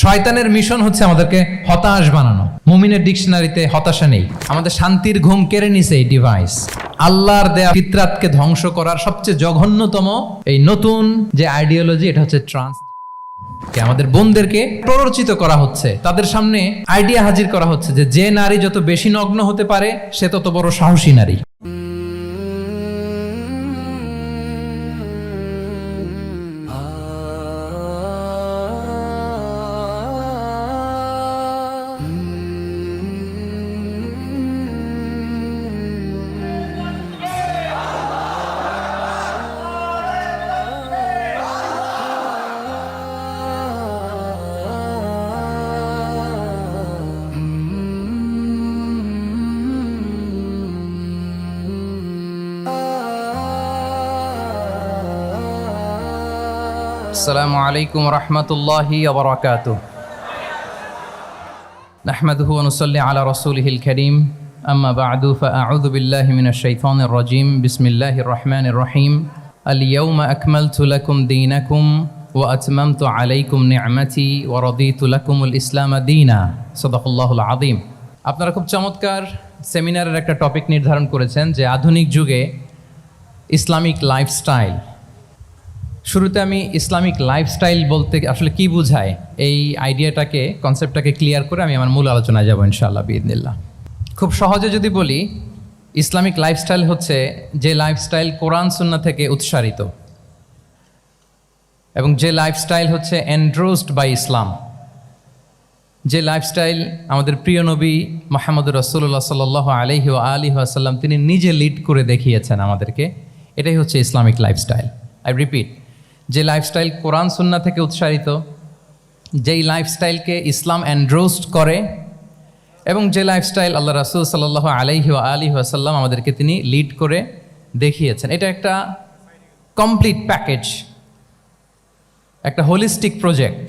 শয়তানের মিশন হচ্ছে আমাদেরকে হতাশ বানানো। মুমিনের ডিকশনারিতে হতাশা নেই। আমাদের শান্তির ঘুম কেড়ে নিছে এই ডিভাইস। আল্লাহর দেয়া ফিতরাতকে ধ্বংস করার সবচেয়ে জঘন্যতম এই নতুন যে আইডিওলজি, এটা হচ্ছে ট্রান্স। আমাদের বোনদেরকে প্ররোচিত করা হচ্ছে, তাদের সামনে আইডিয়া হাজির করা হচ্ছে যে নারী যত বেশি নগ্ন হতে পারে সে তত বড় সাহসী নারী। আসসালামু আলাইকুম রহমতুল্লাহি ওয়া বারাকাতুহু। নাহমাদুহু ওয়া নুসাল্লি আলা রাসূলিহিল কারীম, আম্মা বা'দু, ফাআউযু বিল্লাহি মিনাশ শাইতানির রাজীম। বিসমিল্লাহির রহমানির রহিম। আল ইয়াওমা আকমালতু লাকুম দীনাকুম ওয়া আতমামতু আলাইকুম নি'মাতি ওয়া রাদিতু লাকুমুল ইসলাম দীনা। সাদাকাল্লাহুল আযীম। আপনারা খুব চমৎকার সেমিনারের একটা টপিক নির্ধারণ করেছেন যে আধুনিক যুগে ইসলামিক লাইফস্টাইল। শুরুতে আমি ইসলামিক লাইফস্টাইল বলতে আসলে কি বোঝায় এই আইডিয়াটাকে, কনসেপ্টটাকে ক্লিয়ার করে আমি আমার মূল আলোচনায় যাব ইনশাআল্লাহ বিইذনিল্লাহ। খুব সহজে যদি বলি, ইসলামিক লাইফস্টাইল হচ্ছে যে লাইফস্টাইল কোরআন সুন্নাহ থেকে উৎসারিত এবং যে লাইফস্টাইল হচ্ছে এন্ডোর্সড বাই ইসলাম, যে লাইফস্টাইল আমাদের প্রিয় নবী মুহাম্মদুর রাসূলুল্লাহ সাল্লাল্লাহু আলাইহি ওয়া আলিহি ওয়াসাল্লাম তিনি নিজে লিড করে দেখিয়েছেন আমাদেরকে। এটাই হচ্ছে ইসলামিক লাইফস্টাইল। আই রিপিট, যে লাইফস্টাইল কোরআন সুন্নাহ থেকে উৎসারিত, যেই লাইফস্টাইলকে ইসলাম এন্ডোর্সড করে এবং যে লাইফস্টাইল আল্লাহ রাসূল সাল্লাল্লাহু আলাইহি ওয়া আলিহি ওয়াসাল্লাম আমাদেরকে তিনি লিড করে দেখিয়েছেন। এটা একটা কমপ্লিট প্যাকেজ, একটা হোলিস্টিক প্রজেক্ট।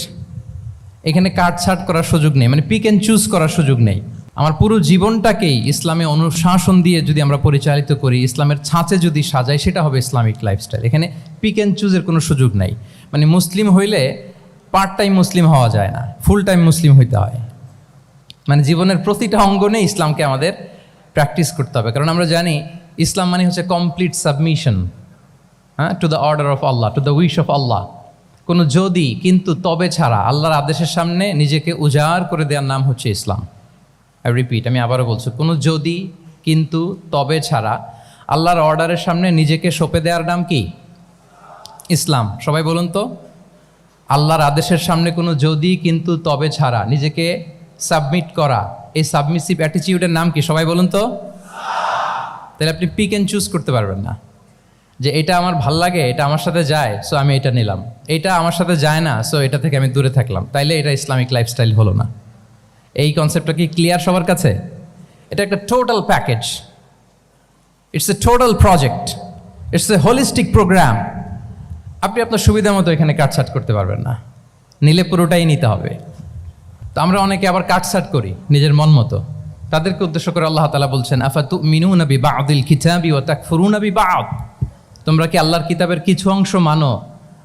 এখানে কাটছাট করার সুযোগ নেই, মানে পিক অ্যান্ড চুজ করার সুযোগ নেই। আমার পুরো জীবনটাকেই ইসলামে অনুশাসন দিয়ে যদি আমরা পরিচালিত করি, ইসলামের ছাঁচে যদি সাজাই, সেটা হবে ইসলামিক লাইফস্টাইল। এখানে পিক অ্যান্ড চুজের কোনো সুযোগ নাই। মানে মুসলিম হইলে পার্ট টাইম মুসলিম হওয়া যায় না, ফুল টাইম মুসলিম হইতে হয়। মানে জীবনের প্রতিটা অঙ্গনে ইসলামকে আমাদের প্র্যাকটিস করতে হবে, কারণ আমরা জানি ইসলাম মানে হচ্ছে complete submission, to the order of Allah, to the wish of Allah. কোনো যদি, কিন্তু, তবে ছাড়া আল্লাহর আদেশের সামনে নিজেকে উজাড় করে দেওয়ার নাম হচ্ছে ইসলাম। আই রিপিট, আমি আবারও বলছি, কোনো যদি, কিন্তু, তবে ছাড়া আল্লাহর অর্ডারের সামনে নিজেকে সঁপে দেওয়ার নাম কি? ইসলাম। সবাই বলুন তো, আল্লাহর আদেশের সামনে কোনো যদি, কিন্তু, তবে ছাড়া নিজেকে সাবমিট করা, এই সাবমিসিভ অ্যাটিটিউডের নাম কি? সবাই বলুন তো। তাহলে আপনি পিক অ্যান্ড চুজ করতে পারবেন না যে এটা আমার ভাল লাগে, এটা আমার সাথে যায়, সো আমি এটা নিলাম, এটা আমার সাথে যায় না, সো এটা থেকে আমি দূরে থাকলাম। তাইলে এটা ইসলামিক লাইফস্টাইল হলো না। এই কনসেপ্টটা কি ক্লিয়ার সবার কাছে? এটা একটা total package, it's a total project, it's a holistic program. আপনি আপনার সুবিধা মতো এখানে কাটছাট করতে পারবেন না, নিলে পুরোটাই নিতে হবে। তো আমরা অনেকে আবার কাটছাট করি নিজের মন মতো। তাদেরকে উদ্দেশ্য করে আল্লাহ তাআলা বলছেন, আফাতুমিনুনা বিবা'দিল কিতাবি ওয়া তাকফুরুনা বিবা'দ। তোমরা কি আল্লাহর কিতাবের কিছু অংশ মানো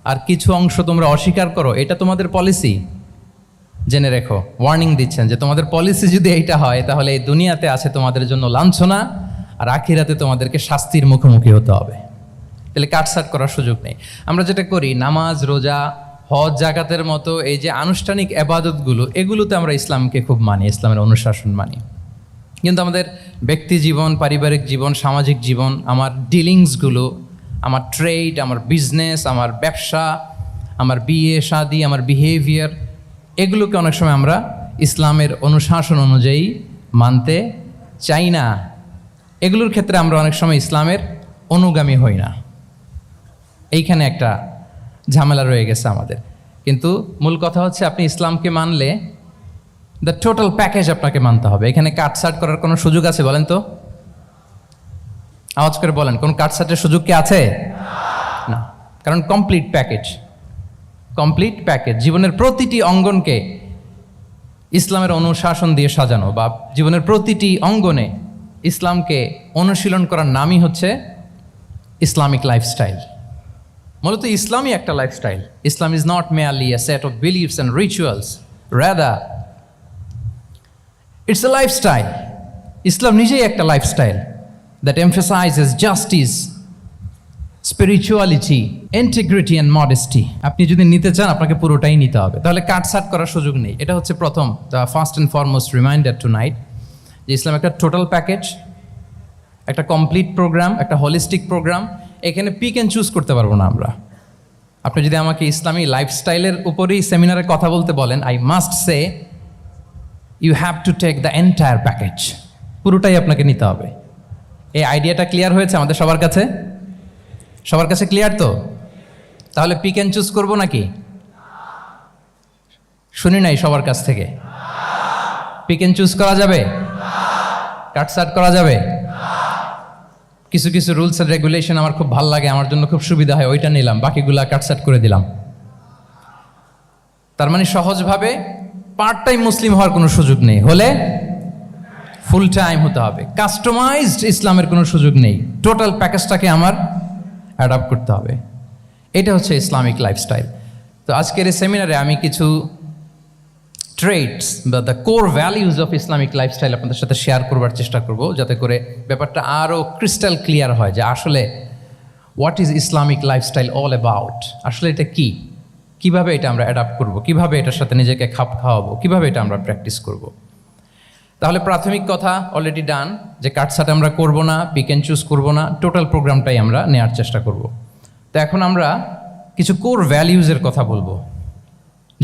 আর কিছু অংশ তোমরা অস্বীকার করো? এটা তোমাদের পলিসি? জেনে রেখো, ওয়ার্নিং দিচ্ছেন যে তোমাদের পলিসি যদি এইটা হয়, তাহলে এই দুনিয়াতে আছে তোমাদের জন্য লাঞ্ছনা, আর আখিরাতে তোমাদেরকে শাস্তির মুখোমুখি হতে হবে। তাহলে কাটছাট করার সুযোগ নেই। আমরা যেটা করি, নামাজ, রোজা, হজ, জাকাতের মতো এই যে আনুষ্ঠানিক ইবাদতগুলো, এগুলোতে আমরা ইসলামকে খুব মানি, ইসলামের অনুশাসন মানি। কিন্তু আমাদের ব্যক্তি জীবন, পারিবারিক জীবন, সামাজিক জীবন, আমার ডিলিংসগুলো, আমার ট্রেড, আমার বিজনেস, আমার ব্যবসা, আমার বিয়ে শাদী, আমার বিহেভিয়ার, এগুলোকে অনেক সময় আমরা ইসলামের অনুশাসন অনুযায়ী মানতে চাই না। এগুলোর ক্ষেত্রে আমরা অনেক সময় ইসলামের অনুগামী হই না। এইখানে একটা ঝামেলা রয়ে গেছে আমাদের। কিন্তু মূল কথা হচ্ছে, আপনি ইসলামকে মানলে দ্য টোটাল প্যাকেজ আপনাকে মানতে হবে। এখানে কাটছাট করার কোনো সুযোগ আছে বলেন তো? আওয়াজ করে বলেন, কোন কাটছাটের সুযোগ কি আছে? না, কারণ কমপ্লিট প্যাকেজ, কমপ্লিট প্যাকেজ। জীবনের প্রতিটি অঙ্গনকে ইসলামের অনুশাসন দিয়ে সাজানো, বা জীবনের প্রতিটি অঙ্গনে ইসলামকে অনুশীলন করার নামই হচ্ছে ইসলামিক লাইফস্টাইল। মূলত ইসলামই একটা lifestyle. Islam is not merely A set of believes and rituals, Rather, it's a lifestyle. ইসলাম নিজেই একটা lifestyle that emphasizes justice, spirituality, integrity and modesty. আপনি যদি নিতে চান আপনাকে পুরোটাই নিতে হবে, তাহলে কাটছাট করার সুযোগ নেই। এটা হচ্ছে প্রথম, the first and foremost reminder tonight, যে ইসলাম একটা টোটাল প্যাকেজ, একটা কমপ্লিট প্রোগ্রাম, একটা হোলিস্টিক প্রোগ্রাম। এখানে পিক অ্যান্ড চুজ করতে পারবো না আমরা। আপনি যদি আমাকে ইসলামী লাইফস্টাইলের উপরেই সেমিনারে কথা বলতে বলেন, I must say you have to take the entire package, পুরোটাই আপনাকে নিতে হবে। এই আইডিয়াটা ক্লিয়ার হয়েছে আমাদের সবার কাছে? সবার কাছে ক্লিয়ার তো? তাহলে পিক অ্যান্ড চুজ করবো নাকি? শুনি নাই সবার কাছ থেকে। পিক অ্যান্ড চুজ করা যাবে? কাটছাট করা যাবে? কিছু কিছু রুলস অ্যান্ড রেগুলেশন আমার খুব ভালো লাগে, আমার জন্য খুব সুবিধা হয়, ওইটা নিলাম, বাকিগুলা কাটছাট করে দিলাম। তার মানে সহজভাবে পার্ট টাইম মুসলিম হওয়ার কোনো সুযোগ নেই, হলে ফুল টাইম হতে হবে। কাস্টমাইজড ইসলামের কোনো সুযোগ নেই, টোটাল প্যাকেজটাকে আমার অ্যাডাপ্ট করতে হবে। এটা হচ্ছে ইসলামিক লাইফস্টাইল। তো আজকের এই সেমিনারে আমি কিছু ট্রেটস বা the core values of Islamic lifestyle আপনাদের সাথে শেয়ার করবার চেষ্টা করব, যাতে করে ব্যাপারটা আরও ক্রিস্টাল ক্লিয়ার হয় যে আসলে what is Islamic lifestyle all about. আসলে এটা কি, কিভাবে এটা আমরা অ্যাডাপ্ট করব, কিভাবে এটার সাথে নিজেকে খাপ খাওয়াবো, কিভাবে এটা আমরা প্র্যাকটিস করব। তাহলে প্রাথমিক কথা অলরেডি ডান, যে কাটছাট আমরা করব না, পিক অ্যান্ড চুজ করব না, টোটাল প্রোগ্রামটাই আমরা নেওয়ার চেষ্টা করব। তো এখন আমরা কিছু কোর ভ্যালিউজের কথা বলবো,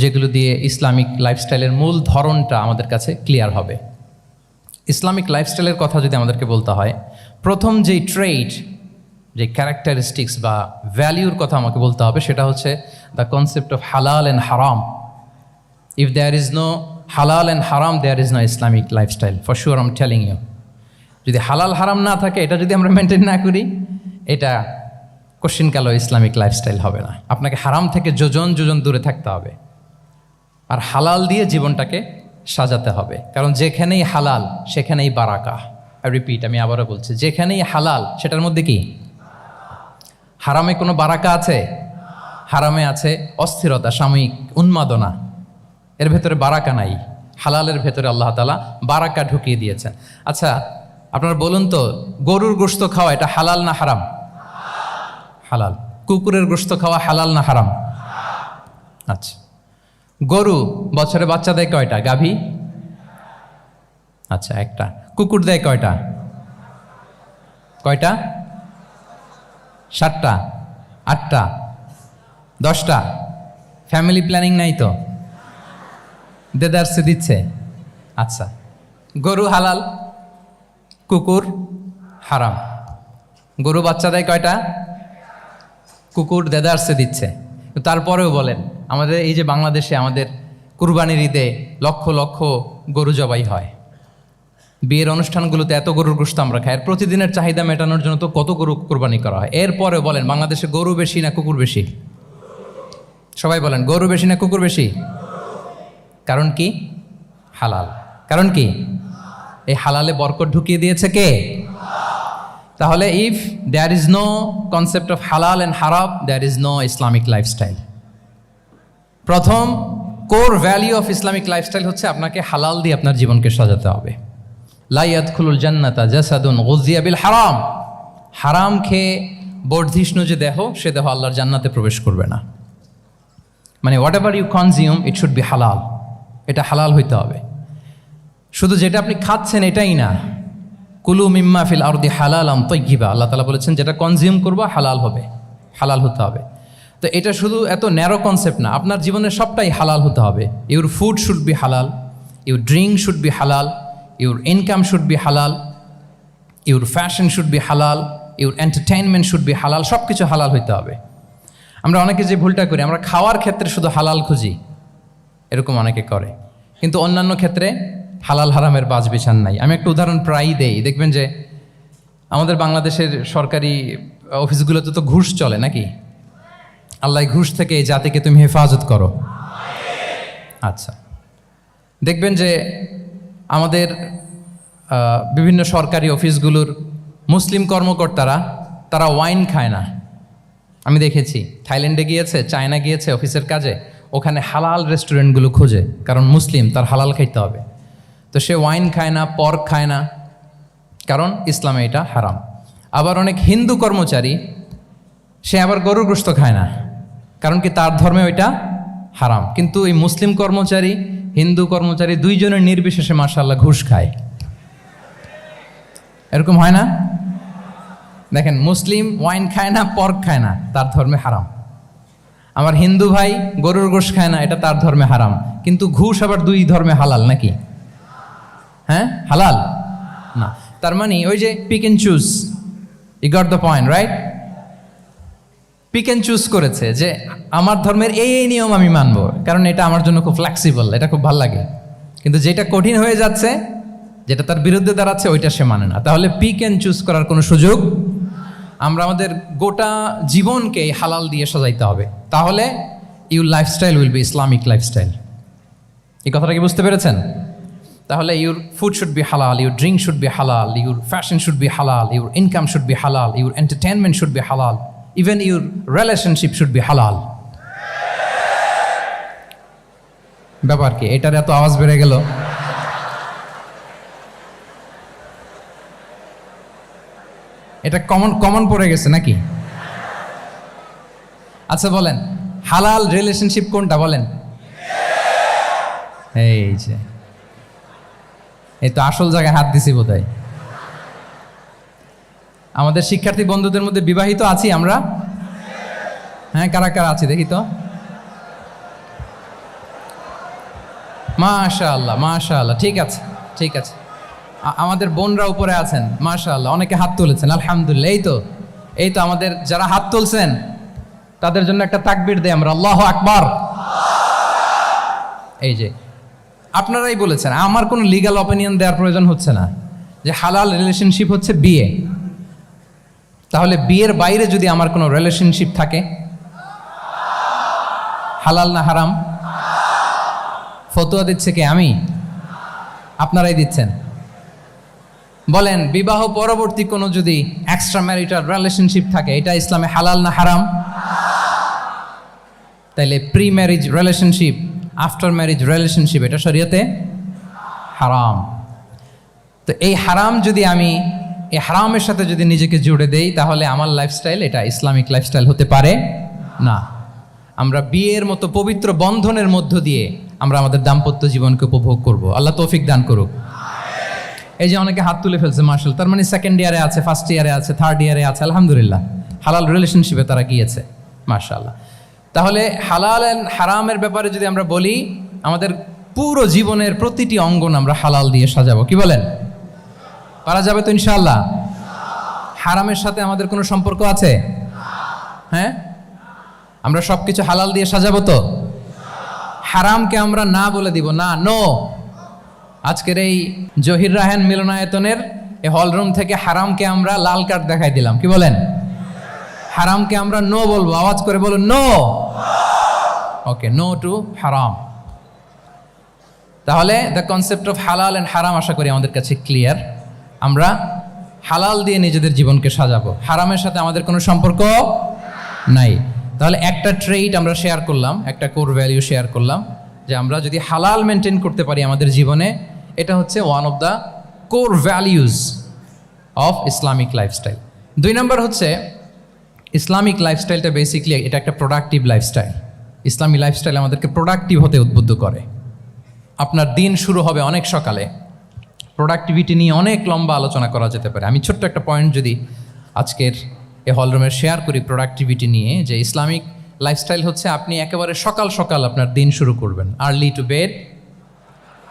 যেগুলো দিয়ে ইসলামিক লাইফস্টাইলের মূল ধরনটা আমাদের কাছে ক্লিয়ার হবে। ইসলামিক লাইফস্টাইলের কথা যদি আমাদেরকে বলতে হয়, প্রথম যেই ট্রেট, যে ক্যারেক্টারিস্টিক্স বা ভ্যালিউর কথা আমাকে বলতে হবে, সেটা হচ্ছে দ্য কনসেপ্ট অফ হালাল অ্যান্ড হারাম। ইফ দেয়ার ইজ নো হালাল অ্যান্ড হারাম, there is no Islamic lifestyle, for sure I am telling you. যদি হালাল হারাম না থাকে, এটা যদি আমরা মেনটেন না করি, এটা কোশ্চিনকালও ইসলামিক লাইফস্টাইল হবে না। আপনাকে হারাম থেকে যোজন যোজন দূরে থাকতে হবে, আর হালাল দিয়ে জীবনটাকে সাজাতে হবে। কারণ যেখানেই হালাল সেখানেই বারাকা। রিপিট, আমি আবারও বলছি, যেখানেই হালাল সেটার মধ্যে কি হারামে কোনো বারাকা আছে? হারামে আছে অস্থিরতা, সাময়িক উন্মাদনা, এর ভেতরে বারাকা নাই। হালালের ভেতরে আল্লাহ তাআলা বারাকা ঢুকিয়ে দিয়েছেন। আচ্ছা আপনারা বলুন তো, গরুর গোশত খাওয়া এটা হালাল না হারাম? হালাল। কুকুরের গোশত খাওয়া হালাল না হারাম? আচ্ছা, গরু বছরে বাচ্চা দেয় কয়টা? গাভী? আচ্ছা, একটা। কুকুর দেয় কয়টা? কয়টা? 7টা, 8টা, 10টা? ফ্যামিলি প্ল্যানিং নাই তো? দেদারসে দিচ্ছে। আচ্ছা, গরু হালাল, কুকুর হারাম। গরু বাচ্চা দেয় কয়টা? কুকুর দেদারসে দিচ্ছে। তারপরেও বলেন, আমাদের এই যে বাংলাদেশে আমাদের কুরবানির ঈদে লক্ষ লক্ষ গরু জবাই হয়, বিয়ের অনুষ্ঠানগুলোতে এত গরুর গোশত আমরা খাই, আর প্রতিদিনের চাহিদা মেটানোর জন্য তো কত গরু কোরবানি করা হয়। এরপরেও বলেন, বাংলাদেশে গরু বেশি না কুকুর বেশি? সবাই বলেন, গরু বেশি না কুকুর বেশি? কারণ কি? হালাল। কারণ কি? এই হালালে বরকত ঢুকিয়ে দিয়েছে কে? তাহলে if there is no concept of হালাল অ্যান্ড হারাম, there is no Islamic lifestyle. প্রথম core value of Islamic lifestyle হচ্ছে আপনাকে হালাল দিয়ে আপনার জীবনকে সাজাতে হবে। লা ইয়াদখুলুল জান্নাতা জাসাদুন গুযিয়া বিল হারাম। হারাম খেয়ে বর্ধিষ্ণু যে দেহ, সে দেহ আল্লাহর জান্নাতে প্রবেশ করবে না। মানে whatever you consume, it should be হালাল। এটা হালাল হইতে হবে। শুধু যেটা আপনি খাচ্ছেন এটাই না, কুলু মিম্মা ফিল আরদি হালালাম তাইয়্যিবা, আল্লাহ তাআলা বলেছেন যেটা কনজিউম করবো হালাল হবে, হালাল হতে হবে। তো এটা শুধু এত ন্যারো কনসেপ্ট না, আপনার জীবনের সবটাই হালাল হতে হবে। ইউর ফুড শুড বি হালাল, ইউর ড্রিঙ্ক শুড বি হালাল, ইউর ইনকাম শুড বি হালাল, ইউর ফ্যাশন শুড বি হালাল, ইউর এন্টারটেইনমেন্ট শুড বি হালাল। সব কিছু হালাল হইতে হবে। আমরা অনেকে যে ভুলটা করি, আমরা খাওয়ার ক্ষেত্রে শুধু হালাল খুঁজি, এরকম অনেকে করে, কিন্তু অন্যান্য ক্ষেত্রে হালাল হারামের বাজ বিছান নাই। আমি একটা উদাহরণ প্রায়ই দেই, দেখবেন যে আমাদের বাংলাদেশের সরকারি অফিসগুলোতে তো ঘুষ চলে নাকি? আল্লাহ ঘুষ থেকে এই জাতিকে তুমি হেফাজত করো। আচ্ছা, দেখবেন যে আমাদের বিভিন্ন সরকারি অফিসগুলোর মুসলিম কর্মকর্তারা, তারা ওয়াইন খায় না। আমি দেখেছি, থাইল্যান্ডে গিয়েছে, চায়না গিয়েছে অফিসের কাজে, ওখানে হালাল রেস্টুরেন্টগুলো খোঁজে, কারণ মুসলিম, তার হালাল খাইতে হবে। তো সে ওয়াইন খায় না, পর্ক খায় না, কারণ ইসলামে এটা হারাম। আবার অনেক হিন্দু কর্মচারী, সে আবার গরুর গোশত খায় না, কারণ কি তার ধর্মে ওইটা হারাম। কিন্তু এই মুসলিম কর্মচারী, হিন্দু কর্মচারী দুইজনের নির্বিশেষে মাশাআল্লাহ ঘুষ খায়। এরকম হয় না? দেখেন, মুসলিম ওয়াইন খায় না, পর্ক খায় না, তার ধর্মে হারাম। আমার হিন্দু ভাই গরুর গোশত খায় না, এটা তার ধর্মে হারাম। কিন্তু ঘুষ আবার দুই ধর্মে হালাল নাকি? হ্যাঁ, হালাল না। তার মানে ওই যে pick and choose, you got the point, right? Pick and choose করেছে যে আমার ধর্মের এই নিয়ম আমি মানবো, কারণ এটা আমার জন্য খুব ফ্লেক্সিবল, এটা খুব ভালো লাগে। কিন্তু যেটা কঠিন হয়ে যাচ্ছে, যেটা তার বিরুদ্ধে দাঁড়াচ্ছে, ওইটা সে মানে না। তাহলে পিক এন্ড চুজ করার কোনো সুযোগ, আমরা আমাদের গোটা জীবনকে হালাল দিয়ে সাজাইতে হবে। তাহলে your lifestyle will be Islamic lifestyle. এই কথাটা কি বুঝতে পেরেছেন? তাহলে ইউর ফুড শুড বি হালাল, ইউর ড্রিঙ্ক শুড বি হালাল, ইউর ফ্যাশন শুড বি হালাল, ইউর ইনকাম শুড বি হালাল, ইউর এন্টারটেনমেন্ট শুড বি হালাল, even your relationship should be হালাল। ব্যাপার কি? এটার এত আওয়াজ বেড়ে গেল। এটা কমন পড়ে গেছে নাকি? আচ্ছা বলেন, হালাল রিলেশনশিপ কোনটা বলেন? এই যে, এই তো আসল জায়গায় হাত দিছি বোধহয়। আমাদের শিক্ষার্থী বন্ধুদের মধ্যে বিবাহিত আছি আমরা? হ্যাঁ, কারা কারা আছি দেখি তো। মাশাআল্লাহ, মাশাআল্লাহ, ঠিক আছে, ঠিক আছে। আমাদের বোনরা উপরে আছেন, মাশাআল্লাহ, অনেকে হাত তুলেছেন, আলহামদুলিল্লাহ। এই তো আমাদের যারা হাত তুলছেন তাদের জন্য একটা তাকবীর দেই আমরা, আল্লাহু আকবার। এই যে আপনারাই বলেছেন, আমার কোনো লিগ্যাল অপিনিয়ন দেওয়ার প্রয়োজন হচ্ছে না, যে হালাল রিলেশনশিপ হচ্ছে বিয়ে। তাহলে বিয়ের বাইরে যদি আমার কোনো রিলেশনশিপ থাকে, হালাল না হারাম? ফতোয়া দিচ্ছে কে? আমি? আপনারাই দিচ্ছেন। বলেন, বিবাহ পরবর্তী কোনো যদি এক্সট্রা ম্যারিটাল রিলেশনশিপ থাকে, এটা ইসলামে হালাল না হারাম? তাইলে pre marriage relationship, after marriage relationship, এটা শরীয়তে হারাম। তো এই হারাম যদি আমি এই হারামের সাথে যদি নিজেকে জুড়ে দেই, তাহলে আমার লাইফস্টাইল এটা ইসলামিক লাইফস্টাইল হতে পারে না। আমরা বিয়ের মতো পবিত্র বন্ধনের মধ্য দিয়ে আমরা আমাদের দাম্পত্য জীবনকে উপভোগ করব। আল্লাহ তৌফিক দান করুক। এই যে অনেকে হাত তুলে ফেলছে, মাশাআল্লাহ, তার মানে সেকেন্ড ইয়ারে আছে, ফার্স্ট ইয়ারে আছে, থার্ড ইয়ারে আছে, আলহামদুলিল্লাহ, হালাল রিলেশনশিপে তারা গিয়েছে, মাশাআল্লাহ। তাহলে হালাল এন্ড হারামের ব্যাপারে যদি আমরা বলি, আমাদের পুরো জীবনের প্রতিটি অঙ্গন আমরা হালাল দিয়ে সাজাবো। কি বলেন? পারা যাবে তো ইনশাআল্লাহ? হারামের সাথে আমাদের কোনো সম্পর্ক আছে? হ্যাঁ, আমরা সবকিছু হালাল দিয়ে সাজাবো তো? হারামকে আমরা না বলে দিব না, নো। আজকের এই জহির রায়হান মিলনায়তনের এই হলরুম থেকে হারামকে আমরা লাল কার্ড দেখাই দিলাম। কি বলেন? হারামকে আমরা নো বলবো, আওয়াজ করে বলুন নো। ওকে, নো টু হারাম। তাহলে দ্য কনসেপ্ট অফ হালাল অ্যান্ড হারাম আশা করি আমাদের কাছে ক্লিয়ার। আমরা হালাল দিয়ে নিজেদের জীবনকে সাজাবো, হারামের সাথে আমাদের কোনো সম্পর্ক নাই। তাহলে একটা ট্রেইট আমরা শেয়ার করলাম, একটা কোর ভ্যালিউ শেয়ার করলাম, যে আমরা যদি হালাল মেনটেন করতে পারি আমাদের জীবনে, এটা হচ্ছে one of the core values of Islamic lifestyle. 2 নম্বর হচ্ছে, ইসলামিক লাইফস্টাইলটা বেসিকলি এটা একটা প্রোডাক্টিভ লাইফস্টাইল। ইসলামী লাইফস্টাইল আমাদেরকে প্রোডাক্টিভ হতে উদ্বুদ্ধ করে। আপনার দিন শুরু হবে অনেক সকালে, প্রোডাক্টিভিটি নিয়ে অনেক লম্বা আলোচনা করা যেতে পারে। আমি ছোট্ট একটা পয়েন্ট যদি আজকের এ হলরুমের শেয়ার করি প্রোডাক্টিভিটি নিয়ে, যে ইসলামিক লাইফস্টাইল হচ্ছে আপনি একেবারে সকাল সকাল আপনার দিন শুরু করবেন। Early to bed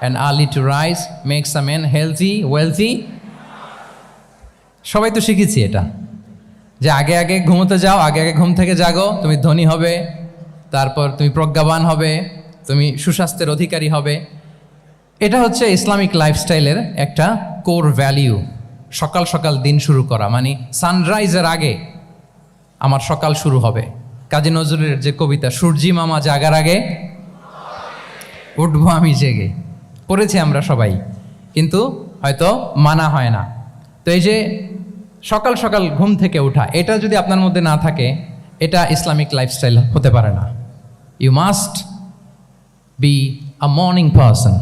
and early to rise makes a man healthy wealthy. সবাই তো শিখেছি এটা, যে আগে আগে ঘুমোতে যাও, আগে আগে ঘুম থেকে জাগো, তুমি ধনী হবে, তারপর তুমি প্রজ্ঞাবান হবে, তুমি সুস্বাস্থ্যের অধিকারী হবে। এটা হচ্ছে ইসলামিক লাইফস্টাইলের একটা কোর ভ্যালিউ। সকাল সকাল দিন শুরু করা, মানে সানরাইজের আগে আমার সকাল শুরু হবে। কাজী নজরুলের যে কবিতা, সূর্যি মামা জাগার আগে উঠবো আমি জেগে, পড়েছি আমরা সবাই, কিন্তু হয়তো মানা হয় না। তো এই যে সকাল সকাল ঘুম থেকে ওঠা, এটা যদি আপনার মধ্যে না থাকে, এটা ইসলামিক লাইফস্টাইল হতে পারে না। You must be a morning person.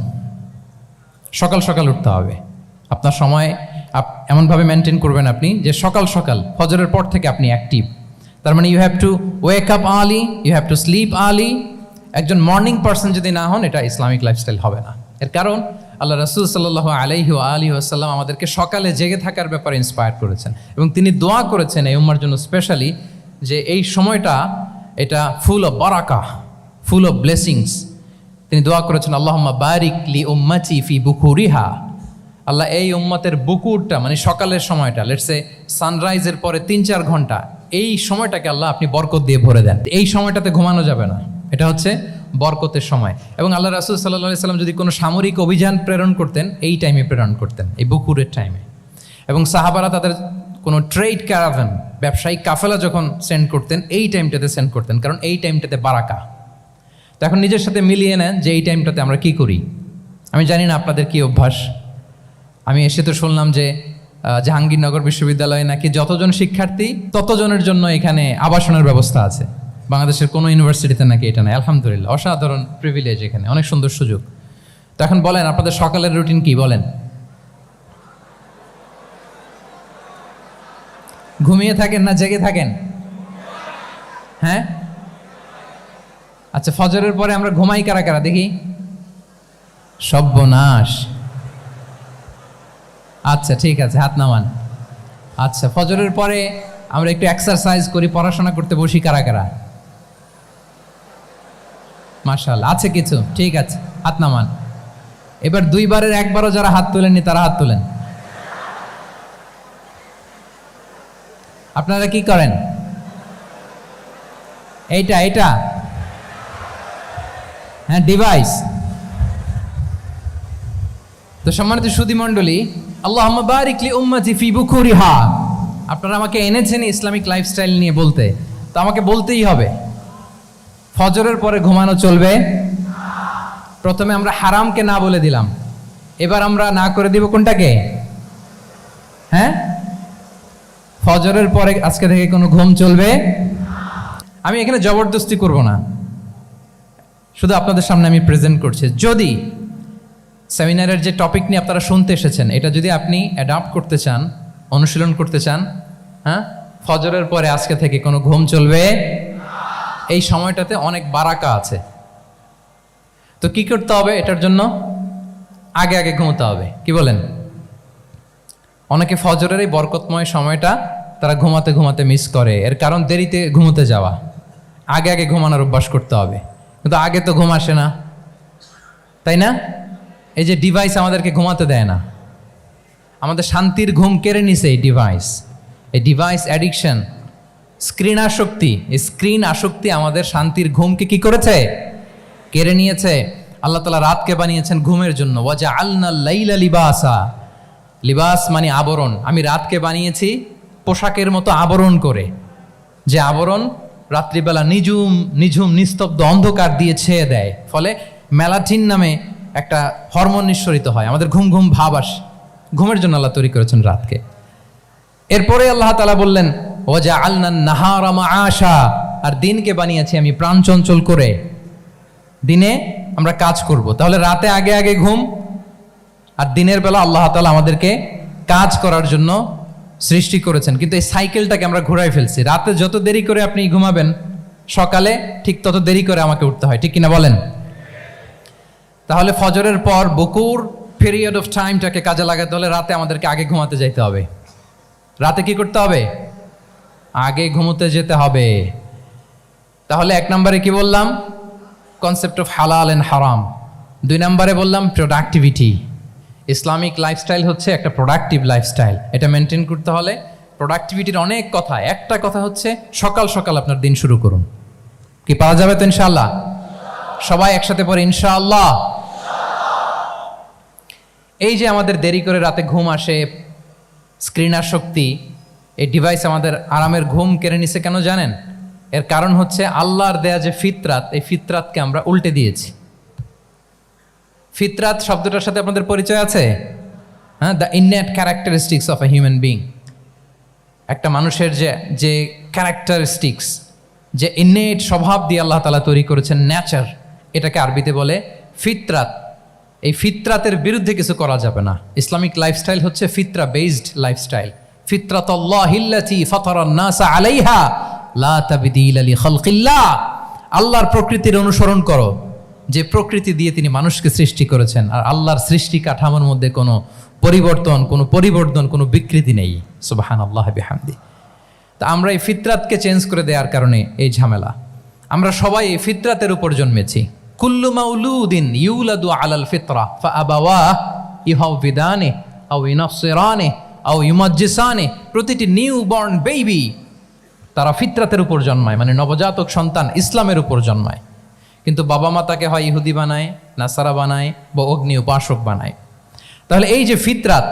সকাল সকাল উঠতে হবে। আপনার সময় এমনভাবে মেনটেন করবেন আপনি যে সকাল সকাল ফজরের পর থেকে আপনি অ্যাক্টিভ। তার মানে you have to wake up early, you have to sleep early. একজন মর্নিং পারসন যদি না হন, এটা ইসলামিক লাইফস্টাইল হবে না। এর কারণ আল্লাহ রাসূল সাল্লাল্লাহু আলাইহি ওয়া আলিহি ওয়াসাল্লাম আমাদেরকে সকালে জেগে থাকার ব্যাপারে ইন্সপায়ার করেছেন এবং তিনি দোয়া করেছেন এই উম্মার জন্য স্পেশালি, যে এই সময়টা এটা ফুল অফ বারাকা, ফুল অফ ব্লেসিংস। তিনি দোয়া করেছেন আল্লাহুম্মা বারিক লি উম্মতি ফি বুকুরিহা। আল্লাহ এই উম্মতের বুকুরটা মানে সকালের সময়টা, লেটস সে সানরাইজের পরে 3-4 ঘন্টা, এই সময়টাকে আল্লাহ আপনি বরকত দিয়ে ভরে দেন। এই সময়টাতে ঘুমানো যাবে না, এটা হচ্ছে বরকতের সময়। এবং আল্লাহ রাসূল সাল্লাল্লাহু আলাইহি সাল্লাম যদি কোনো সামরিক অভিযান প্রেরণ করতেন, এই টাইমে প্রেরণ করতেন, এই বুকুরের টাইমে। এবং সাহাবারা তাদের কোনো ট্রেড ক্যারাভান, ব্যবসায়িক কাফেলা যখন সেন্ড করতেন, এই টাইমটাতে সেন্ড করতেন, কারণ এই টাইমটাতে বারাকা। তো এখন নিজের সাথে মিলিয়ে নেন যে এই টাইমটাতে আমরা কি করি। আমি জানি না আপনাদের কি অভ্যাস। আমি এসে তো শুনলাম যে জাহাঙ্গীরনগর বিশ্ববিদ্যালয়ে নাকি যতজন শিক্ষার্থী ততজনের জন্য এখানে আবাসনের ব্যবস্থা আছে। বাংলাদেশের কোনো ইউনিভার্সিটিতে নাকি এটা নেই। আলহামদুলিল্লাহ, অসাধারণ প্রিভিলেজ, এখানে অনেক সুন্দর সুযোগ। তো এখন বলেন আপনাদের সকালের রুটিন কি বলেন? ঘুমিয়ে থাকেন না জেগে থাকেন? হ্যাঁ, আচ্ছা, ফজরের পরে আমরা ঘুমাই কারা কারা দেখি? সর্বনাশ। আচ্ছা ঠিক আছে, হাত নামান। আচ্ছা, ফজরের পরে আমরা একটু এক্সারসাইজ করি, পড়াশোনা করতে বসি কারা কারা? মাশাআল্লাহ, আছে কিছু, ঠিক আছে, হাত নামান। এবার 2 বারের 1 বারও যারা হাত তোলেননি তারা হাত তোলেন। আপনারা কি করেন? এইটা হ্যাঁ, ডিভাইস। তো সম্মানিত সুধী মণ্ডলী, আল্লাহুম্মা বারিক লি উম্মতি ফি বুকুরিহা। আপনারা আমাকে এনেছেন ইসলামিক লাইফস্টাইল নিয়ে বলতে, তো আমাকে বলতেই হবে ফজরের পরে ঘুমানো চলবে। প্রথমে আমরা হারামকে না বলে দিলাম, এবার আমরা না করে দিব কোনটাকে? হ্যাঁ, ফজরের পরে আজকে থেকে কোনো ঘুম চলবে। আমি এখানে জবরদস্তি করব না, শুধু আপনাদের সামনে আমি প্রেজেন্ট করছি। যদি সেমিনারের যে টপিক নিয়ে আপনারা শুনতে এসেছেন, এটা যদি আপনি অ্যাডাপ্ট করতে চান, অনুশীলন করতে চান, হ্যাঁ, ফজরের পরে আজকে থেকে কোনো ঘুম চলবে। এই সময়টাতে অনেক বারাকা আছে। তো কি করতে হবে? এটার জন্য আগে আগে ঘুমোতে হবে। কি বলেন? অনেকে ফজরের এই বরকতময় সময়টা তারা ঘুমাতে ঘুমাতে মিস করে। এর কারণ দেরিতে ঘুমোতে যাওয়া। আগে আগে ঘুমানোর অভ্যাস করতে হবে। কিন্তু আগে তো ঘুম আসে না, তাই না? এই যে ডিভাইস আমাদেরকে ঘুমাতে দেয় না, আমাদের শান্তির ঘুম কেড়ে নিছে এই ডিভাইস। এই ডিভাইস অ্যাডিকশন, স্ক্রিন আসক্তি, এই স্ক্রিন আসক্তি আমাদের শান্তির ঘুমকে কি করেছে? কেড়ে নিয়েছে। আল্লাহ তাআলা রাতকে বানিয়েছেন ঘুমের জন্য। ওয়াজআলনাল লাইলা লিবাসা। লিবাস মানে আবরণ। আমি রাতকে বানিয়েছি পোশাকের মতো আবরণ করে, যে আবরণ রাত্রিবেলা নিঝুম নিস্তব্ধ অন্ধকার দিয়ে ছেয়ে দেয়। ফলে মেলাটিন নামে একটা হরমোন নিঃসরিত হয়, আমাদের ঘুম ঘুম ভাব আসে। ঘুমের জন্য আল্লাহ তৈরি করেছেন রাতকে। এরপরে আল্লাহ তাআলা বললেন ওয়াজআলনান নাহারা মাআশা। আর দিনকে বানিয়েছি আমি প্রাণ চঞ্চল করে, দিনে আমরা কাজ করব। তাহলে রাতে আগে আগে ঘুম, আর দিনের বেলা আল্লাহ তাআলা আমাদেরকে কাজ করার জন্য সৃষ্টি করেছেন। কিন্তু এই সাইকেলটাকে আমরা ঘুরাই ফেলছি। রাতে যত দেরি করে আপনি ঘুমাবেন, সকালে ঠিক তত দেরি করে আমাকে উঠতে হয়, ঠিক কিনা বলেন? তাহলে ফজরের পর বকুর পিরিয়ড অফ টাইমটাকে কাজে লাগাতে হলে রাতে আমাদেরকে আগে ঘুমাতে যেতে হবে। রাতে কি করতে হবে? আগে ঘুমোতে যেতে হবে। তাহলে 1 নম্বরে কি বললাম? কনসেপ্ট অফ হালাল এন্ড হারাম। 2 নম্বরে বললাম প্রোডাক্টিভিটি। ইসলামিক লাইফস্টাইল হচ্ছে একটা প্রোডাক্টিভ লাইফস্টাইল। এটা মেনটেন করতে হলে প্রোডাক্টিভিটির অনেক কথা। একটা কথা হচ্ছে সকাল সকাল আপনার দিন শুরু করুন। কি পাওয়া যাবে তো ইনশাআল্লাহ? সবাই একসাথে পড়ে ইনশাআল্লাহ। এই যে আমাদের দেরি করে রাতে ঘুম আসে, স্ক্রিন আসক্তি, এই ডিভাইস আমাদের আরামের ঘুম কেড়ে নিছে কেন জানেন? এর কারণ হচ্ছে আল্লাহর দেয়া যে ফিতরাত, এই ফিতরাতকে আমরা উল্টে দিয়েছি। ফিতরাত শব্দটার সাথে আপনাদের পরিচয় আছে? হ্যাঁ, the innate characteristics of a human being. একটা মানুষের যে ক্যারেক্টারিস্টিক্স, যে ইননেট স্বভাব দিয়ে আল্লাহ তাআলা তৈরি করেছেন, নেচার, এটাকে আরবিতে বলে ফিতরাত। এই ফিতরাতের বিরুদ্ধে কিছু করা যাবে না। ইসলামিক লাইফস্টাইল হচ্ছে ফিতরা বেসড লাইফস্টাইল। ফিতরাতাল্লাহিল্লাতী ফাতারান নাসা আলাইহা লা তাবদীলা লিখালকিল্লাহ। আল্লাহর প্রকৃতির অনুসরণ করো, যে প্রকৃতি দিয়ে তিনি মানুষকে সৃষ্টি করেছেন। আর আল্লাহর সৃষ্টি কাঠামোর মধ্যে কোনো পরিবর্তন, কোনো বিকৃতি নেই। সুবহানাল্লাহি বিহামদি। তা আমরা এই ফিতরাতকে চেঞ্জ করে দেওয়ার কারণে এই ঝামেলা। আমরা সবাই এই ফিতরাতের উপর জন্মেছি। কুল্লু মাউলুদিন ইউলাদু আলাল ফিতরা ফাআবাওয়াহু ইউহাউবিদানিহি আও ইউনাসসিরানিহি আও ইউমাজ্জিসানিহি। প্রতিটি নিউ বর্ন বেবি তারা ফিতরাতের উপর জন্মায়, মানে নবজাতক সন্তান ইসলামের উপর জন্মায়। কিন্তু বাবা মা তাকে হয় ইহুদি বানায়, নাসারা বানায় বা অগ্নি উপাসক বানায়। তাহলে এই যে ফিতরাত,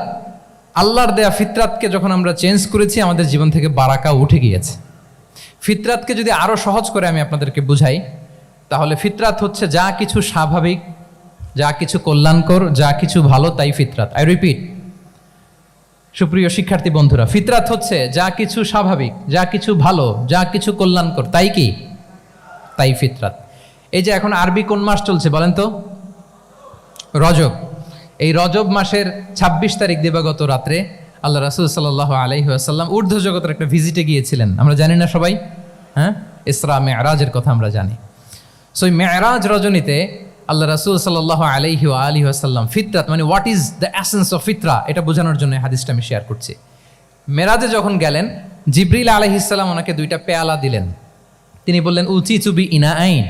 আল্লাহর দেয়া ফিতরাতকে যখন আমরা চেঞ্জ করেছি, আমাদের জীবন থেকে বারাকা উঠে গিয়েছে। ফিতরাতকে যদি আরো সহজ করে আমি আপনাদেরকে বুঝাই, তাহলে ফিতরাত হচ্ছে যা কিছু স্বাভাবিক, যা কিছু কল্যাণকর, যা কিছু ভালো, তাই ফিতরাত। আই রিপিট, সুপ্রিয় শিক্ষার্থী বন্ধুরা, ফিতরাত হচ্ছে যা কিছু স্বাভাবিক, যা কিছু ভালো, যা কিছু কল্যাণকর, তাই কি? তাই ফিতরাত। এই যে এখন আরবি কোন মাস চলছে বলেন তো? রজব। এই রজব মাসের ২৬ তারিখ দিবাগত রাত্রে আল্লাহ রাসূল সাল্লাল্লাহু আলাইহি ওয়াসাল্লাম ঊর্ধ্ব জগতের একটা ভিজিটে গিয়েছিলেন। আমরা জানি না সবাই? হ্যাঁ, ইসরা মেরাজের কথা আমরা জানি। সো এই মেরাজ রজনীতে আল্লাহ রাসূল সাল্লাল্লাহু আলাইহি ওয়া আলিহি ওয়াসাল্লাম ফিতরাত, মানে what is the essence of ফিতরা, এটা বোঝানোর জন্য এই হাদিসটা আমি শেয়ার করছি। মেরাজে যখন গেলেন, জিবরিল আলাইহিস সালাম ওনাকে 2টা পেয়ালা দিলেন। তিনি বললেন, উচিচু বি ইনাআইন,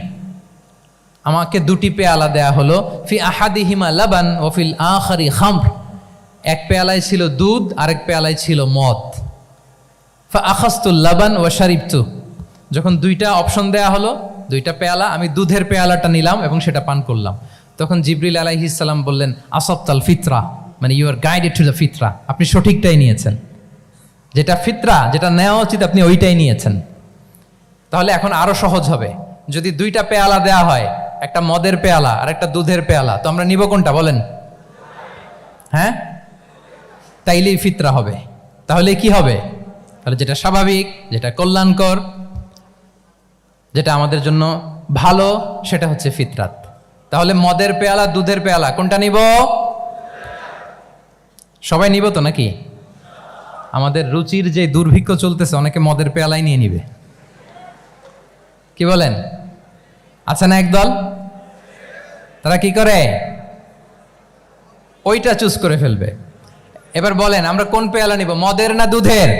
আমাকে 2টি পেয়ালা দেয়া হলো। ফি আহাদিহিমা লাবান ও ফিল আখারি খামর। এক পেয়ালায় ছিল দুধ, আরেক পেয়ালায় ছিল মদ। ফা আখাযতুল লাবান ওয়া শারিবতু। যখন 2টা অপশন দেয়া হলো, 2টা পেয়ালা, আমি দুধের পেয়ালাটা নিলাম এবং সেটা পান করলাম। তখন জিবরিল আলাইহিস সালাম বললেন, আসাবতাল ফিতরা, মানে you are guided to the ফিতরা, আপনি সঠিকটাই নিয়েছেন। যেটা ফিতরা, যেটা নেওয়া উচিত, আপনি ওইটাই নিয়েছেন। তাহলে এখন আরো সহজ হবে। যদি 2টা পেয়ালা দেয়া হয়, একটা মদের পেয়ালা আর একটা দুধের পেয়ালা, তো আমরা নিব কোনটা বলেন? হ্যাঁ, তাইলেই ফিতরা হবে। তাহলে কি হবে? তাহলে যেটা স্বাভাবিক, যেটা কল্যাণকর, যেটা আমাদের জন্য ভালো, সেটা হচ্ছে ফিতরাত। তাহলে মদের পেয়ালা, দুধের পেয়ালা, কোনটা নিব? সবাই নিব তো নাকি? আমাদের রুচির যে দুর্ভিক্ষ চলতেছে, অনেকে মদের পেয়ালাই নিয়ে নিবে। কি বলেন? আছে না একদল, তারা কি করে? ওইটা চুজ করে ফেলবে। এবার বলেন, আমরা কোন পেয়ালা নিব, মদের না দুধের?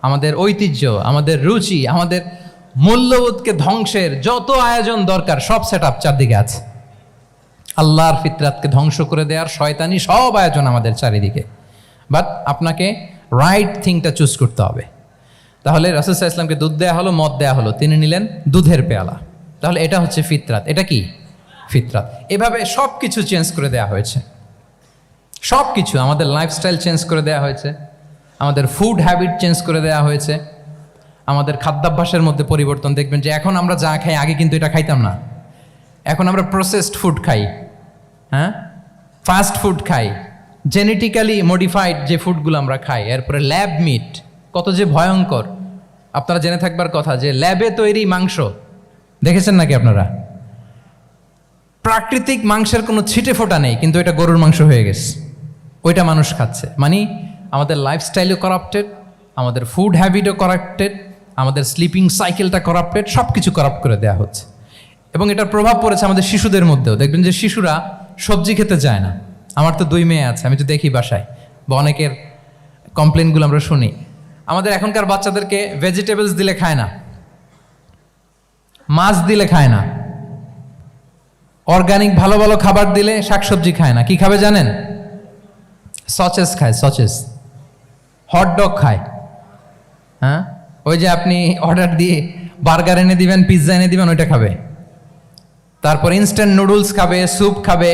আমাদের ঐতিহ্য, আমাদের রুচি, আমাদের মূল্যবোধকে ধ্বংসের যত আয়োজন দরকার, সব সেটআপ চারদিকে আছে। আল্লাহর ফিতরাতকে ধ্বংস করে দেওয়ার শয়তানি সব আয়োজন আমাদের চারিদিকে। বাট আপনাকে রাইট থিংটা চুজ করতে হবে। তাহলে রাসূল সাল্লাল্লাহু আলাইহি ওয়াসাল্লামকে দুধ দেয়া হলো, মদ দেয়া হলো, তিনি নিলেন দুধের পেয়ালা। তাহলে এটা হচ্ছে ফিতরাত। এটা কি? ফিতরাত। এভাবে সব কিছু চেঞ্জ করে দেয়া হয়েছে। সব কিছু, আমাদের লাইফস্টাইল চেঞ্জ করে দেয়া হয়েছে, আমাদের ফুড হ্যাবিট চেঞ্জ করে দেয়া হয়েছে, আমাদের খাদ্যাভ্যাসের মধ্যে পরিবর্তন। দেখবেন যে এখন আমরা যা খাই, আগে কিন্তু এটা খাইতাম না। এখন আমরা প্রসেসড ফুড খাই, হ্যাঁ, ফাস্ট ফুড খাই, জেনেটিক্যালি মডিফাইড যে ফুডগুলো আমরা খাই, এরপরে ল্যাব মিট, কত যে ভয়ঙ্কর। আপনারা জেনে থাকবার কথা যে ল্যাবে তৈরি মাংস দেখেছেন নাকি আপনারা? প্রাকৃতিক মাংসের কোনো ছিটে ফোটা নেই, কিন্তু এটা গরুর মাংস হয়ে গেছে, ওইটা মানুষ খাচ্ছে। মানে আমাদের লাইফস্টাইলও করাপ্টেড, আমাদের ফুড হ্যাবিটও করাপ্টেড, আমাদের স্লিপিং সাইকেলটা করাপ্টেড, সব কিছু করাপ্ট করে দেওয়া হচ্ছে। এবং এটার প্রভাব পড়েছে আমাদের শিশুদের মধ্যেও। দেখবেন যে শিশুরা সবজি খেতে চায় না। আমার তো 2 মেয়ে আছে, আমি তো দেখি বাসায়, বা অনেকের কমপ্লেনগুলো আমরা শুনি। আমাদের এখনকার বাচ্চাদেরকে ভেজিটেবলস দিলে খায় না, মাছ দিলে খায় না, অর্গানিক ভালো ভালো খাবার দিলে শাকসবজি খায় না। কি খাবে জানেন? সচেস খায়, সচেস, হটডগ খায়। হ্যাঁ, ওই যে আপনি অর্ডার দিয়ে বার্গার এনে দিবেন, পিৎজা এনে দিবেন, ওইটা খাবে। তারপর ইনস্ট্যান্ট নুডলস খাবে, স্যুপ খাবে,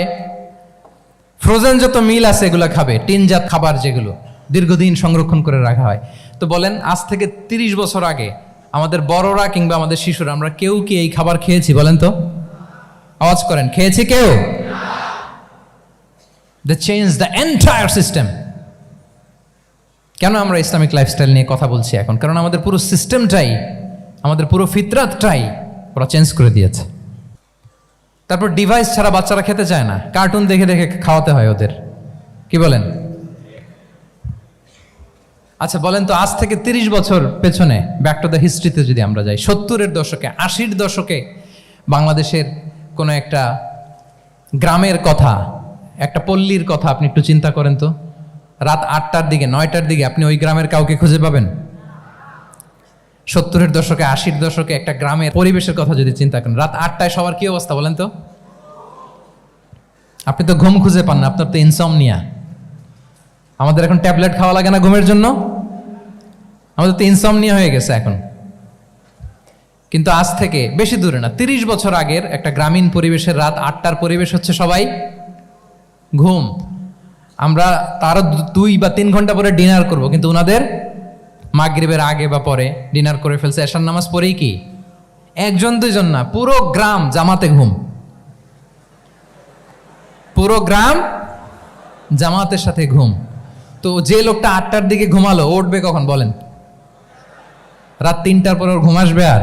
ফ্রোজেন যত মিল আছে এগুলো খাবে, টিনজাত খাবার যেগুলো দীর্ঘদিন সংরক্ষণ করে রাখা হয়। তো বলেন, আজ থেকে 30 বছর আগে আমাদের বড়রা কিংবা আমাদের শিশুরা, আমরা কেউ কি এই খাবার খেয়েছি বলেন তো? আওয়াজ করেন, খেয়েছি কেউ? They changed the entire system. কেন আমরা ইসলামিক লাইফস্টাইল নিয়ে কথা বলছি এখন? কারণ আমাদের পুরো সিস্টেমটাই, আমাদের পুরো ফিতরাতটাই ওরা চেঞ্জ করে দিয়েছে। তারপর ডিভাইস ছাড়া বাচ্চারা খেতে চায় না, কার্টুন দেখে দেখে খাওয়াতে হয় ওদের, কি বলেন? আচ্ছা বলেন তো, আজ থেকে 30 বছর পেছনে ব্যাক টু দ্য হিস্ট্রিতে যদি আমরা যাই, 70-এর দশকে, 80-র দশকে বাংলাদেশের কোনো একটা গ্রামের কথা, একটা পল্লীর কথা আপনি একটু চিন্তা করেন তো। রাত 8টার দিকে, 9টার দিকে আপনি ওই গ্রামের কাউকে খুঁজে পাবেন? 70-এর দশকে, 80-র দশকে একটা গ্রামের পরিবেশের কথা যদি চিন্তা করেন, রাত 8টায় সবার কি অবস্থা বলেন তো? আপনি তো ঘুম খুঁজে পান না, আপনার তো ইনসমনিয়া। আমাদের এখন ট্যাবলেট খাওয়া লাগে না ঘুমের জন্য? আমাদের তো ইনসমনিয়া হয়ে গেছে এখন। কিন্তু আজ থেকে বেশি দূরে না, 30 বছর আগের একটা গ্রামীণ পরিবেশের রাত 8টার পরিবেশ হচ্ছে সবাই ঘুম। আমরা তারও 2 বা 3 ঘন্টা পরে ডিনার করব, কিন্তু ওনাদের মাগরিবের আগে বা পরে ডিনার করে ফেলছে, এশার নামাজ পড়েই কি 1-2 জন না, পুরো গ্রাম জামাতে ঘুম। পুরো গ্রাম জামাতের সাথে ঘুম। তো যে লোকটা 8টার দিকে ঘুমালো, উঠবে কখন বলেন? রাত 3টার পর ওর ঘুম আসবে? আর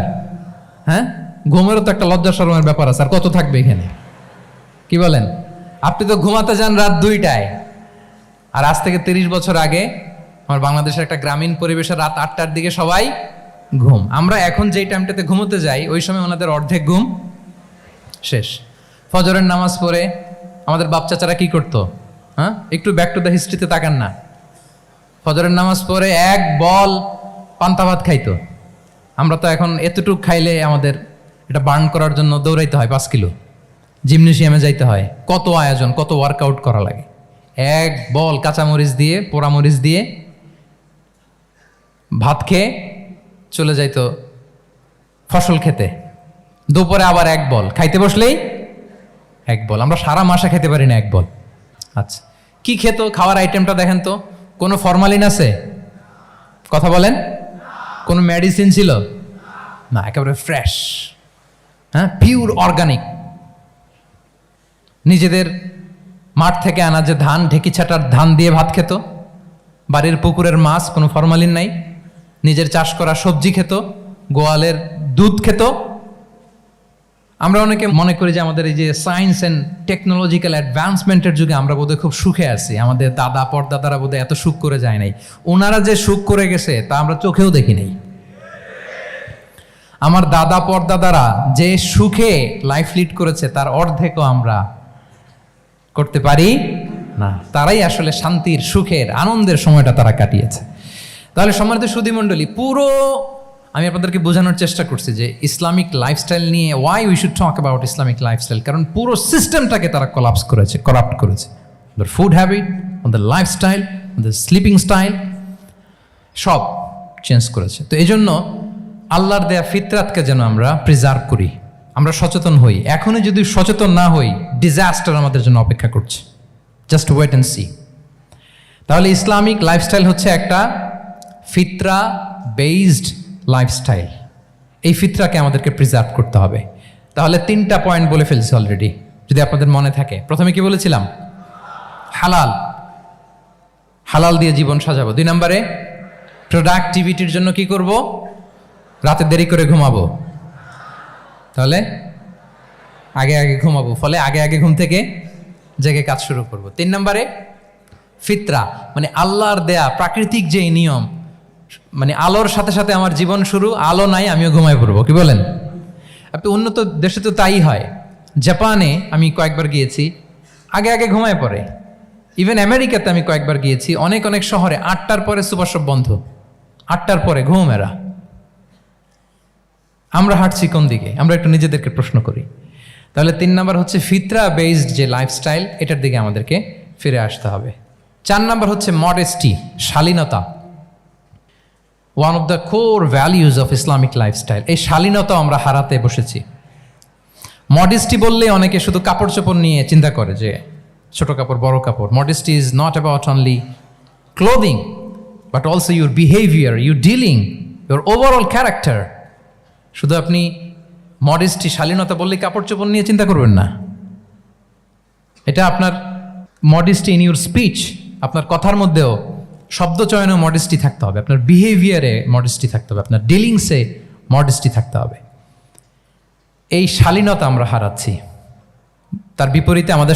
হ্যাঁ, ঘুমেরও তো একটা লজ্জা শরমের ব্যাপার আছে, আর কত থাকবে এখানে, কি বলেন? আপনি তো ঘুমাতে যান রাত 2টায়, আর আজ থেকে 30 বছর আগে আমার বাংলাদেশের একটা গ্রামীণ পরিবেশে রাত 8টার দিকে সবাই ঘুম। আমরা এখন যেই টাইমটাতে ঘুমোতে যাই, ওই সময় ওনাদের অর্ধেক ঘুম শেষ। ফজরের নামাজ পড়ে আমাদের বাপ চাচারা কি করতো? হ্যাঁ, একটু ব্যাক টু দ্য হিস্ট্রিতে তাকান না। ফজরের নামাজ পড়ে এক বল পান্তা ভাত খাইতো। আমরা তো এখন এতটুক খাইলে আমাদের এটা বার্ন করার জন্য দৌড়াইতে হয় 5 কিলো, জিমনেশিয়ামে যাইতে হয়, কত আয়োজন, কত ওয়ার্কআউট করা লাগে। এক বল কাঁচামরিচ দিয়ে, পোড়ামরিচ দিয়ে ভাত খেয়ে চলে যাইতো ফসল খেতে। দুপুরে আবার এক বল, খাইতে বসলেই এক বল। আমরা সারা মাসে খেতে পারি না এক বল। আচ্ছা, কি খেত? খাওয়ার আইটেমটা দেখেন তো, কোনো ফরমালিন আছে? কথা বলেন। কোনো মেডিসিন ছিল না, একেবারে ফ্রেশ, হ্যাঁ, পিওর অর্গানিক। নিজেদের মাঠ থেকে আনা যে ধান, ঢেকি ছাটার ধান দিয়ে ভাত খেত। বাড়ির পুকুরের মাছ, কোনো ফরমালিন নাই। নিজের চাষ করা সবজি খেত, গোয়ালের দুধ খেত। আমরা অনেকে মনে করি যে আমাদের এই যে সায়েন্স অ্যান্ড টেকনোলজিক্যাল অ্যাডভান্সমেন্টের যুগে আমরা বোধহয় খুব সুখে আছি, আমাদের দাদা পরদাদারা বোধহয় এত সুখ করে যায় নাই। ওনারা যে সুখ করে গেছে তা আমরা চোখেও দেখি নাই। আমার দাদা পরদাদারা যে সুখে লাইফ লিড করেছে তার অর্ধেকও আমরা করতে পারি না। তারাই আসলে শান্তির, সুখের, আনন্দের সময়টা তারা কাটিয়েছে। তাহলে সম্মানিত সুধীমণ্ডলী, পুরো আমি আপনাদেরকে বোঝানোর চেষ্টা করছি যে ইসলামিক লাইফস্টাইল নিয়ে why we should talk about Islamic lifestyle, কারণ পুরো সিস্টেমটাকে তারা কলাপস করেছে, করাপ্ট করেছে। The food habit, the lifestyle, the sleeping style, সব চেঞ্জ করেছে। তো এই জন্য আল্লাহর দেয়া ফিতরাতকে যেন আমরা প্রিজার্ভ করি, আমরা সচেতন হই। এখনই যদি সচেতন না হই, ডিজাস্টার আমাদের জন্য অপেক্ষা করছে। Just wait and see. তাহলে ইসলামিক লাইফস্টাইল হচ্ছে একটা ফিতরা বেসড লাইফস্টাইল। এই ফিতরাকে আমাদেরকে প্রিজার্ভ করতে হবে। তাহলে 3টা পয়েন্ট বলে ফেলছি অলরেডি, যদি আপনাদের মনে থাকে। প্রথমে কি বলেছিলাম? হালাল, হালাল দিয়ে জীবন সাজাবো। 2 নম্বরে প্রোডাক্টিভিটির জন্য কি করব? রাতে দেরি করে ঘুমাবো, তাহলে আগে আগে ঘুমাবো, ফলে আগে আগে ঘুম থেকে জেগে কাজ শুরু করব। 3 নম্বরে ফিতরা, মানে আল্লাহর দেয়া প্রাকৃতিক যে নিয়ম, মানে আলোর সাথে সাথে আমার জীবন শুরু, আলো নাই আমিও ঘুমায় পড়বো, কি বলেন? আপনি উন্নত দেশে তো তাই হয়। জাপানে আমি কয়েকবার গিয়েছি, আগে আগে ঘুমায় পড়ে। ইভেন আমেরিকাতে আমি কয়েকবার গিয়েছি, অনেক অনেক শহরে 8টার পরে সুপার শপ বন্ধ, 8টার পরে ঘুম এরা। আমরা হাঁটছি কোন দিকে? আমরা একটু নিজেদেরকে প্রশ্ন করি। তাহলে 3 নম্বর হচ্ছে ফিতরা বেসড যে লাইফস্টাইল, এটার দিকে আমাদেরকে ফিরে আসতে হবে। 4 নম্বর হচ্ছে মডেস্টি, শালীনতা। One of the core values of Islamic lifestyle. এই শালীনতা আমরা হারাতে বসেছি। মডেস্টি বললে অনেকে শুধু কাপড় চোপড় নিয়ে চিন্তা করে যে ছোট কাপড়, বড় কাপড়। Modesty is not about only clothing, but also your behaviour, your dealing, your overall character. শুধু আপনি মডেস্টি, শালীনতা বললে কাপড় চোপড় নিয়ে চিন্তা করবেন না। এটা আপনার মডেস্টি ইন ইউর স্পিচ, আপনার কথার মধ্যেও, শব্দ চয়নেও মডেস্টি থাকতে হবে, আপনার বিহেভিয়ারে মডেস্টি থাকতে হবে, আপনার ডিলিংসে মডেস্টি থাকতে হবে। এই শালীনতা আমরা হারাচ্ছি। তার বিপরীতে আমাদের